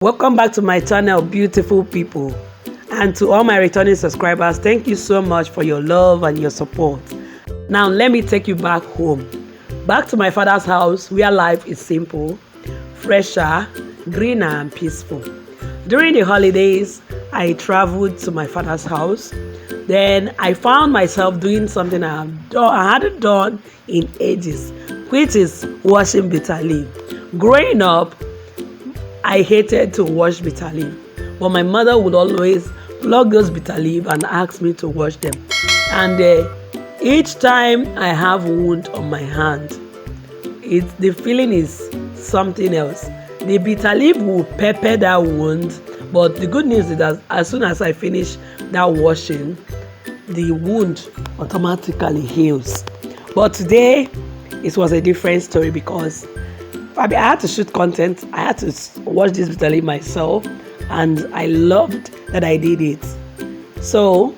Welcome back to my channel, beautiful people, and to all my returning subscribers, thank you so much for your love and your support. Now let me take you back home, back to my father's house, where life is simple, fresher, greener and peaceful. During the holidays, I traveled to my father's house. Then I found myself doing something I hadn't done in ages, which is washing bitterleaf. Growing up, I hated to wash bitterleaf, but my mother would always pluck those bitterleaf and ask me to wash them. And each time I have wound on my hand, the feeling is something else. The bitterleaf will pepper that wound, but the good news is that as soon as I finish that washing, the wound automatically heals. But today, it was a different story because I had to shoot content. I had to watch this bitterleaf myself, and I loved that I did it. So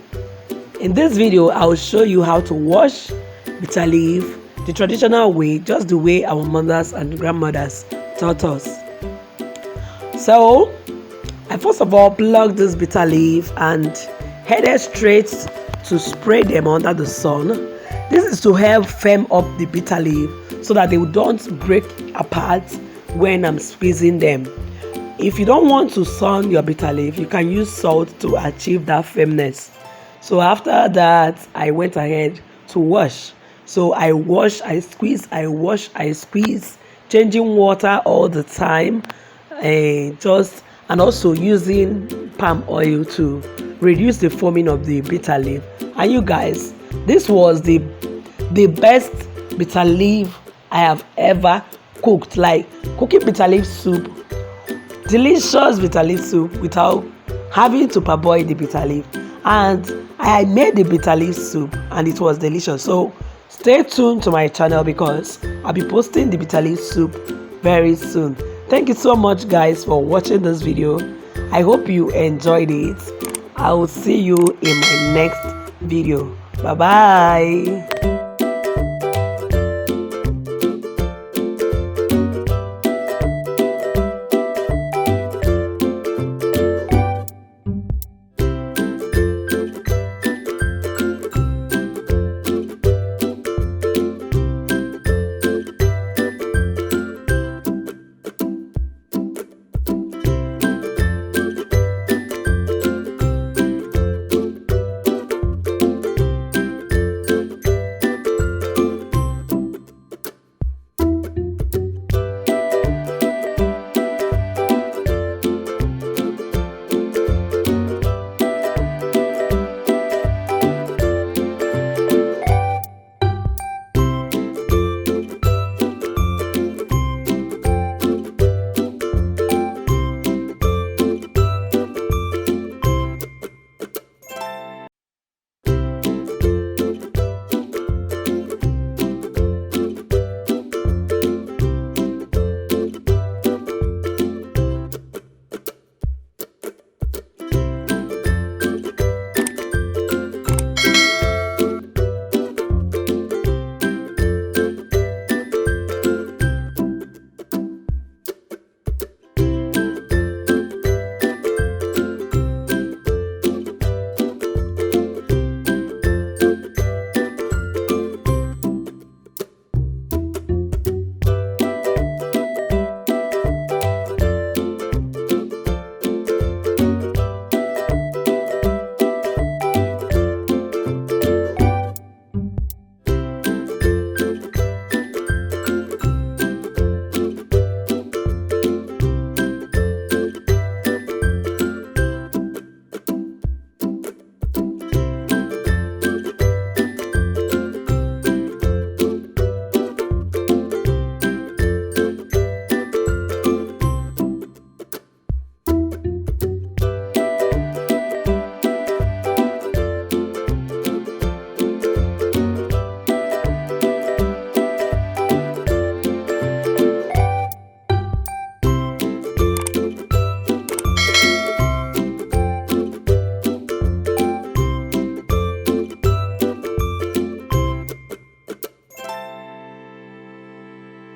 in this video, I'll show you how to wash bitterleaf the traditional way, just the way our mothers and grandmothers taught us. So I first of all plucked this bitterleaf and headed straight to spray them under the sun. This is to help firm up the bitterleaf so that they don't break apart when I'm squeezing them. If you don't want to sun your bitterleaf, you can use salt to achieve that firmness. So after that, I went ahead to wash. So I wash, I squeeze, I wash, I squeeze, changing water all the time, and also using palm oil to reduce the foaming of the bitterleaf. And you guys, this was the best bitterleaf I have ever cooked. Like cooking bitterleaf soup, delicious bitterleaf soup without having to parboil the bitterleaf. And I made the bitterleaf soup and it was delicious. So stay tuned to my channel because I'll be posting the bitterleaf soup very soon. Thank you so much guys for watching this video. I hope you enjoyed it. I will see you in my next video. Bye bye.